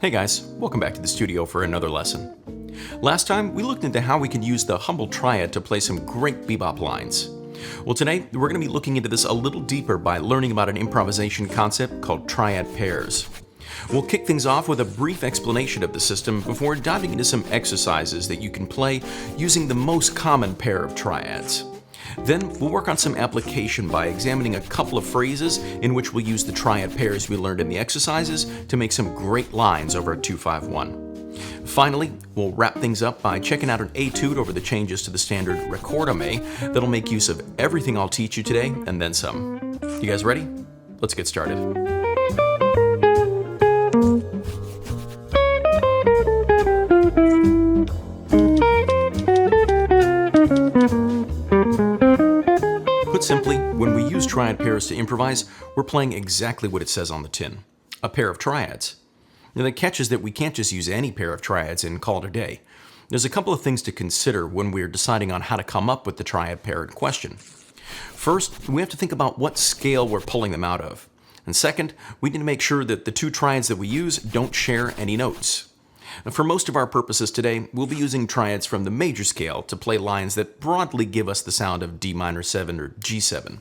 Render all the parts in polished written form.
Hey guys, welcome back to the studio for another lesson. Last time, we looked into how we could use the humble triad to play some great bebop lines. Well, today, we're going to be looking into this a little deeper by learning about an improvisation concept called triad pairs. We'll kick things off with a brief explanation of the system before diving into some exercises that you can play using the most common pair of triads. Then we'll work on some application by examining a couple of phrases in which we'll use the triad pairs we learned in the exercises to make some great lines over a 2-5-1. Finally, we'll wrap things up by checking out an etude over the changes to the standard Recorda Me that'll make use of everything I'll teach you today and then some. You guys ready? Let's get started. Put simply, when we use triad pairs to improvise, we're playing exactly what it says on the tin, a pair of triads. Now the catch is that we can't just use any pair of triads and call it a day. There's a couple of things to consider when we're deciding on how to come up with the triad pair in question. First, we have to think about what scale we're pulling them out of. And second, we need to make sure that the two triads that we use don't share any notes. For most of our purposes today, we'll be using triads from the major scale to play lines that broadly give us the sound of D minor 7 or G7.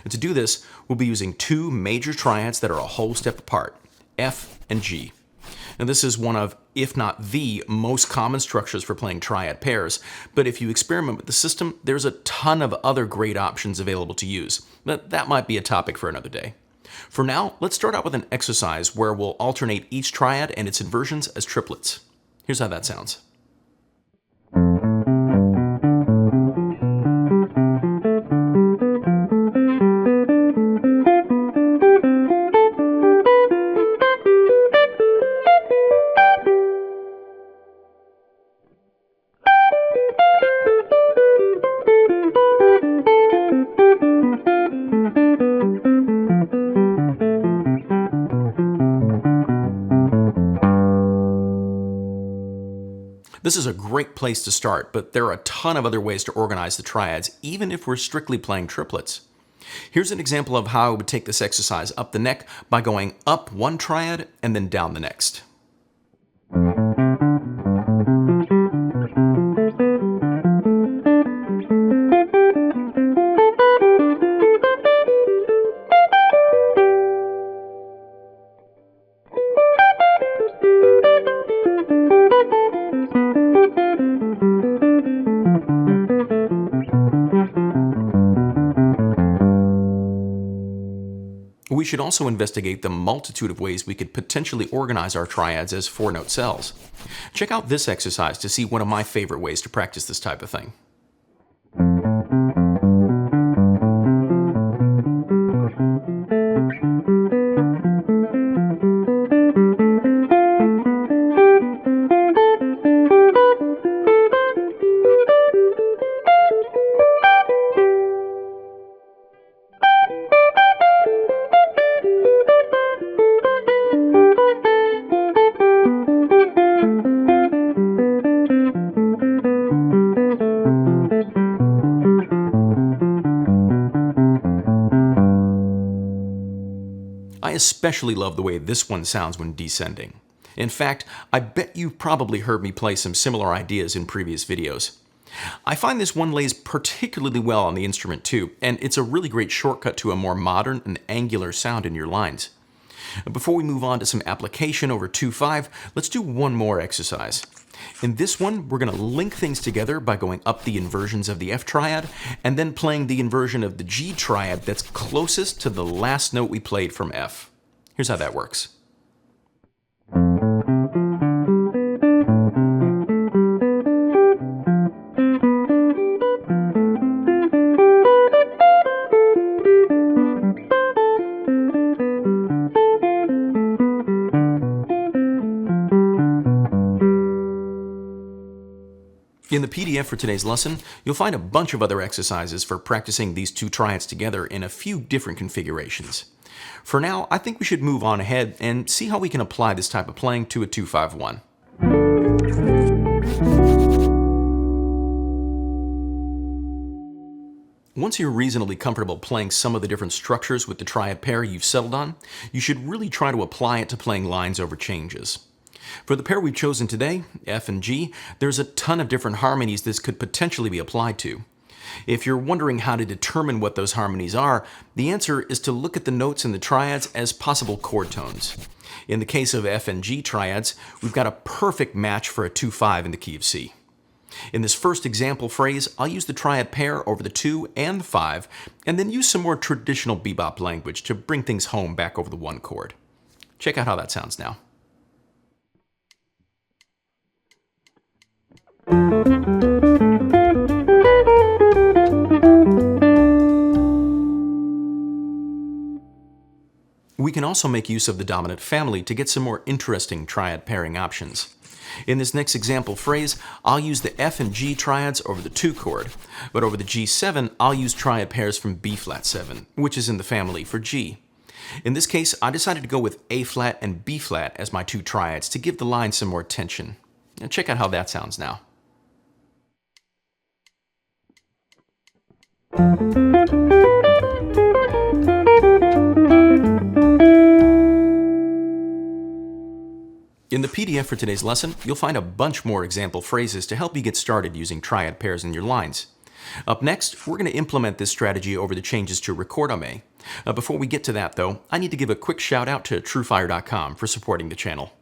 And to do this, we'll be using two major triads that are a whole step apart, F and G. Now this is one of, if not the, most common structures for playing triad pairs, but if you experiment with the system, there's a ton of other great options available to use. But that might be a topic for another day. For now, let's start out with an exercise where we'll alternate each triad and its inversions as triplets. Here's how that sounds. This is a great place to start, but there are a ton of other ways to organize the triads, even if we're strictly playing triplets. Here's an example of how I would take this exercise up the neck by going up one triad and then down the next. We should also investigate the multitude of ways we could potentially organize our triads as 4-note cells. Check out this exercise to see one of my favorite ways to practice this type of thing. I especially love the way this one sounds when descending. In fact, I bet you've probably heard me play some similar ideas in previous videos. I find this one lays particularly well on the instrument too, and it's a really great shortcut to a more modern and angular sound in your lines. Before we move on to some application over 2-5, let's do one more exercise. In this one, we're going to link things together by going up the inversions of the F triad and then playing the inversion of the G triad that's closest to the last note we played from F. Here's how that works. In the PDF for today's lesson, you'll find a bunch of other exercises for practicing these two triads together in a few different configurations. For now, I think we should move on ahead and see how we can apply this type of playing to a 2-5-1. Once you're reasonably comfortable playing some of the different structures with the triad pair you've settled on, you should really try to apply it to playing lines over changes. For the pair we've chosen today, F and G, there's a ton of different harmonies this could potentially be applied to. If you're wondering how to determine what those harmonies are, the answer is to look at the notes in the triads as possible chord tones. In the case of F and G triads, we've got a perfect match for a 2-5 in the key of C. In this first example phrase, I'll use the triad pair over the 2 and the 5, and then use some more traditional bebop language to bring things home back over the 1 chord. Check out how that sounds now. We can also make use of the dominant family to get some more interesting triad pairing options. In this next example phrase, I'll use the F and G triads over the 2 chord, but over the G7, I'll use triad pairs from B-flat 7, which is in the family for G. In this case, I decided to go with A-flat and B-flat as my 2 triads to give the line some more tension. Now check out how that sounds now. In the PDF for today's lesson, you'll find a bunch more example phrases to help you get started using triad pairs in your lines. Up next, we're going to implement this strategy over the changes to Recorda Me. Before we get to that, though, I need to give a quick shout out to TrueFire.com for supporting the channel.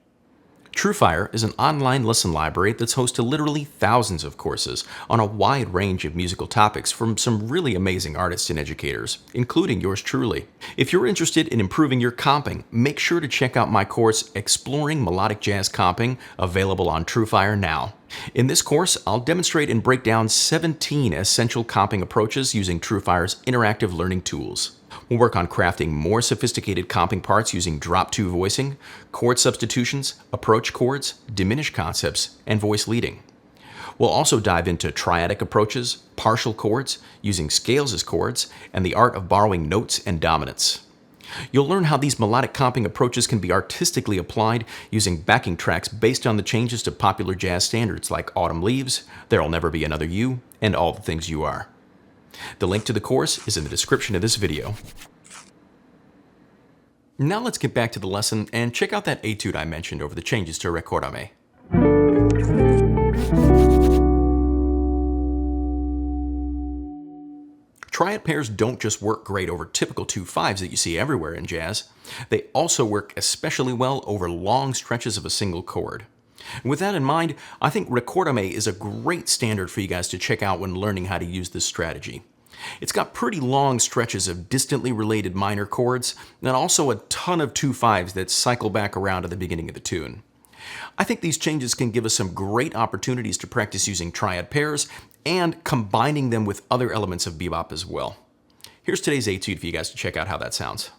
TrueFire is an online lesson library that's host to literally thousands of courses on a wide range of musical topics from some really amazing artists and educators, including yours truly. If you're interested in improving your comping, make sure to check out my course, Exploring Melodic Jazz Comping, available on TrueFire now. In this course, I'll demonstrate and break down 17 essential comping approaches using TrueFire's interactive learning tools. We'll work on crafting more sophisticated comping parts using drop-2 voicing, chord substitutions, approach chords, diminished concepts, and voice leading. We'll also dive into triadic approaches, partial chords, using scales as chords, and the art of borrowing notes and dominants. You'll learn how these melodic comping approaches can be artistically applied using backing tracks based on the changes to popular jazz standards like Autumn Leaves, There'll Never Be Another You, and All the Things You Are. The link to the course is in the description of this video. Now let's get back to the lesson and check out that etude I mentioned over the changes to Recorda Me. Triad pairs don't just work great over typical 2-5s that you see everywhere in jazz. They also work especially well over long stretches of a single chord. With that in mind, I think Recorda Me is a great standard for you guys to check out when learning how to use this strategy. It's got pretty long stretches of distantly related minor chords, and also a ton of 2-5s that cycle back around to the beginning of the tune. I think these changes can give us some great opportunities to practice using triad pairs and combining them with other elements of bebop as well. Here's today's etude for you guys to check out how that sounds.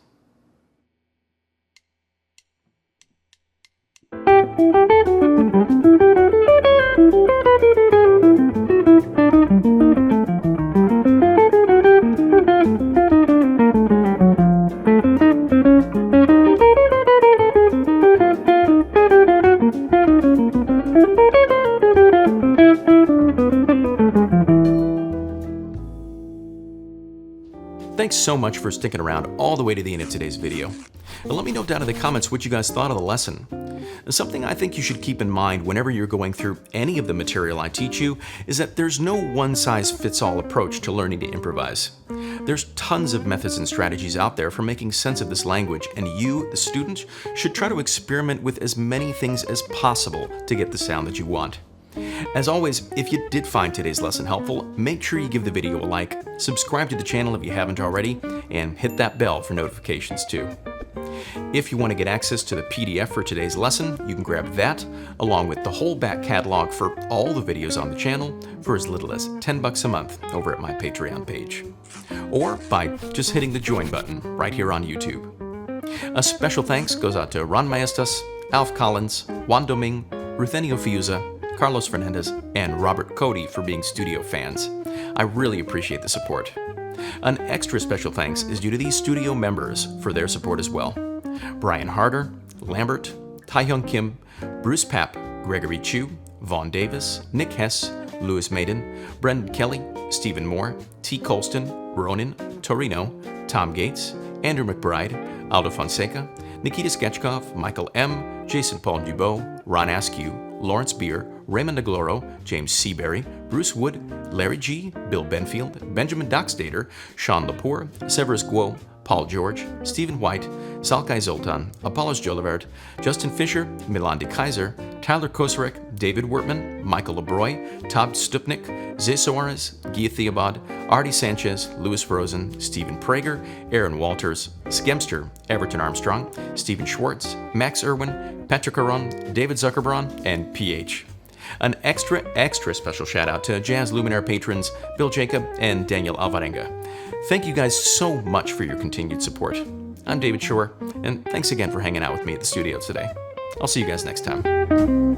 Thanks so much for sticking around all the way to the end of today's video. And let me know down in the comments what you guys thought of the lesson. Something I think you should keep in mind whenever you're going through any of the material I teach you is that there's no one-size-fits-all approach to learning to improvise. There's tons of methods and strategies out there for making sense of this language, and you, the student, should try to experiment with as many things as possible to get the sound that you want. As always, if you did find today's lesson helpful, make sure you give the video a like, subscribe to the channel if you haven't already, and hit that bell for notifications too. If you want to get access to the PDF for today's lesson, you can grab that, along with the whole back catalog for all the videos on the channel for as little as $10 a month over at my Patreon page. Or by just hitting the join button right here on YouTube. A special thanks goes out to Ron Maestas, Alf Collins, Juan Doming, Ruthenio Fiuza, Carlos Fernandez, and Robert Cody for being studio fans. I really appreciate the support. An extra special thanks is due to these studio members for their support as well. Brian Harder, Lambert, Taehyung Kim, Bruce Papp, Gregory Chu, Vaughn Davis, Nick Hess, Lewis Maiden, Brendan Kelly, Stephen Moore, T. Colston, Ronan, Torino, Tom Gates, Andrew McBride, Aldo Fonseca, Nikita Sketchkov, Michael M., Jason Paul Dubois, Ron Askew, Lawrence Beer, Raymond Agloro, James Seabury, Bruce Wood, Larry G., Bill Benfield, Benjamin Doxdater, Sean Lepore, Severus Guo, Paul George, Stephen White, Salkai Zoltan, Apollos Jolivert, Justin Fisher, Milan de Kaiser, Tyler Kosarek, David Wertman, Michael LeBroy, Todd Stupnik, Zay Soares, Gia Theobald, Artie Sanchez, Louis Rosen, Stephen Prager, Aaron Walters, Skemster, Everton Armstrong, Stephen Schwartz, Max Irwin, Patrick Aron, David Zuckerbraun, and PH. An extra special shout out to Jazz Luminaire patrons Bill Jacob and Daniel Alvarenga. Thank you guys so much for your continued support. I'm David Shore, and thanks again for hanging out with me at the studio today. I'll see you guys next time.